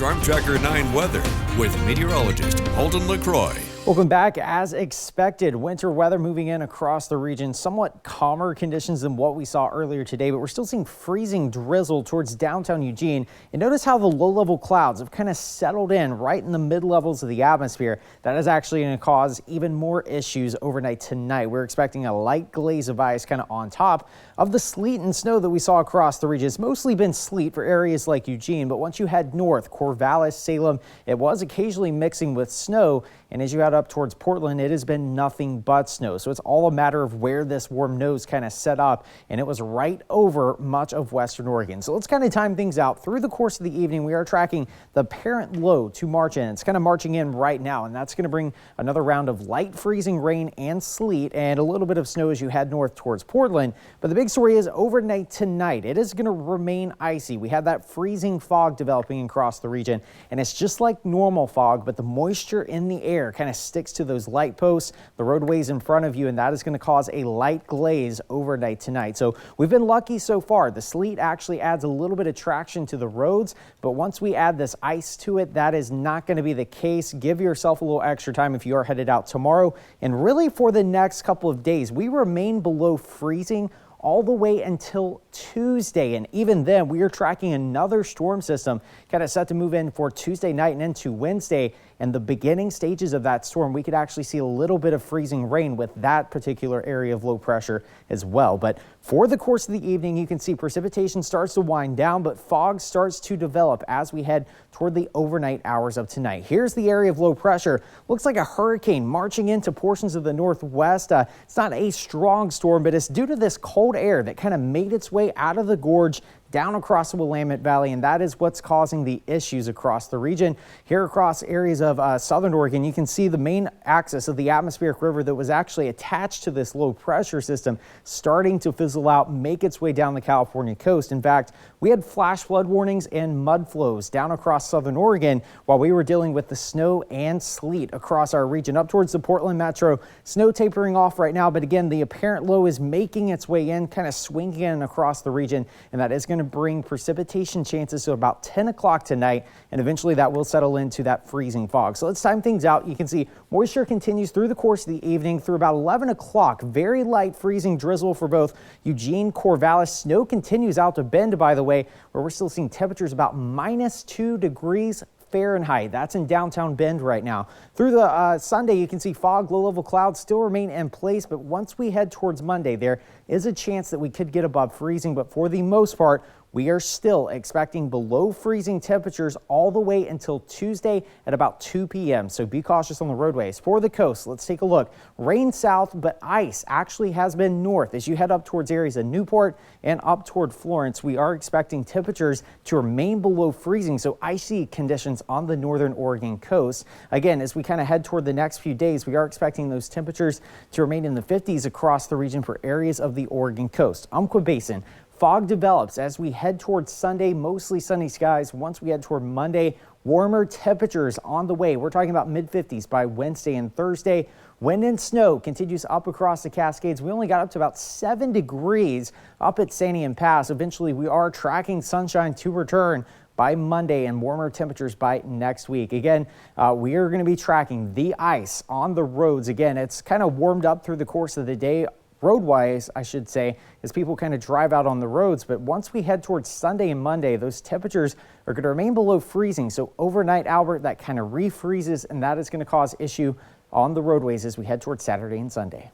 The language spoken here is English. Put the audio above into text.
Storm Tracker 9 weather with meteorologist Holden LeCroy. Welcome back. As expected, winter weather moving in across the region. Somewhat calmer conditions than what we saw earlier today, but we're still seeing freezing drizzle towards downtown Eugene. And notice how the low-level clouds have kind of settled in right in the mid-levels of the atmosphere. That is actually going to cause even more issues overnight tonight. We're expecting a light glaze of ice kind of on top of the sleet and snow that we saw across the region. It's mostly been sleet for areas like Eugene, but once you head north, Corvallis, Salem, it was occasionally mixing with snow. And as you head up towards Portland, it has been nothing but snow. So it's all a matter of where this warm nose kind of set up, and it was right over much of western Oregon. So let's kind of time things out. Through the course of the evening, we are tracking the parent low to march in. It's kind of marching in right now, and that's going to bring another round of light freezing rain and sleet and a little bit of snow as you head north towards Portland. But the big story is overnight tonight, it is going to remain icy. We have that freezing fog developing across the region, and it's just like normal fog, but the moisture in the air kind of sticks to those light posts, the roadways in front of you, and that is going to cause a light glaze overnight tonight. So we've been lucky so far. The sleet actually adds a little bit of traction to the roads, but once we add this ice to it, that is not going to be the case. Give yourself a little extra time if you are headed out tomorrow, and really for the next couple of days. We remain below freezing all the way until Tuesday. And even then, we are tracking another storm system kind of set to move in for Tuesday night and into Wednesday. And the beginning stages of that storm, we could actually see a little bit of freezing rain with that particular area of low pressure as well. But for the course of the evening, you can see precipitation starts to wind down, but fog starts to develop as we head toward the overnight hours of tonight. Here's the area of low pressure. Looks like a hurricane marching into portions of the northwest. It's not a strong storm, but it's due to this cold air that kind of made its way out of the gorge down across the Willamette Valley, and that is what's causing the issues across the region. Here across areas of southern Oregon, you can see the main axis of the atmospheric river that was actually attached to this low pressure system starting to fizzle out, make its way down the California coast. In fact, we had flash flood warnings and mud flows down across southern Oregon while we were dealing with the snow and sleet across our region. Up towards the Portland metro, snow tapering off right now, but again, the apparent low is making its way in, kind of swinging in across the region, and that is going to bring precipitation chances to about 10 o'clock tonight, and eventually that will settle into that freezing fog. So let's time things out. You can see moisture continues through the course of the evening through about 11 o'clock. Very light freezing drizzle for both Eugene, Corvallis. Snow continues out to Bend, by the way, where we're still seeing temperatures about -2 degrees Fahrenheit. That's in downtown Bend right now. Through the Sunday, you can see fog, low-level clouds still remain in place, but once we head towards Monday, there is a chance that we could get above freezing, but for the most part, we are still expecting below freezing temperatures all the way until Tuesday at about 2 p.m. So be cautious on the roadways. For the coast, let's take a look. Rain south, but ice actually has been north. As you head up towards areas of Newport and up toward Florence, we are expecting temperatures to remain below freezing. So icy conditions on the northern Oregon coast. Again, as we kind of head toward the next few days, we are expecting those temperatures to remain in the 50s across the region for areas of the Oregon coast. Umpqua Basin. Fog develops as we head towards Sunday, mostly sunny skies. Once we head toward Monday, warmer temperatures on the way. We're talking about mid-50s by Wednesday and Thursday. Wind and snow continues up across the Cascades. We only got up to about 7 degrees up at Santiam Pass. Eventually, we are tracking sunshine to return by Monday and warmer temperatures by next week. Again, we are going to be tracking the ice on the roads. Again, it's kind of warmed up through the course of the day. Roadwise, I should say, as people kind of drive out on the roads. But once we head towards Sunday and Monday, those temperatures are going to remain below freezing. So overnight, Albert, that kind of refreezes, and that is going to cause issue on the roadways as we head towards Saturday and Sunday.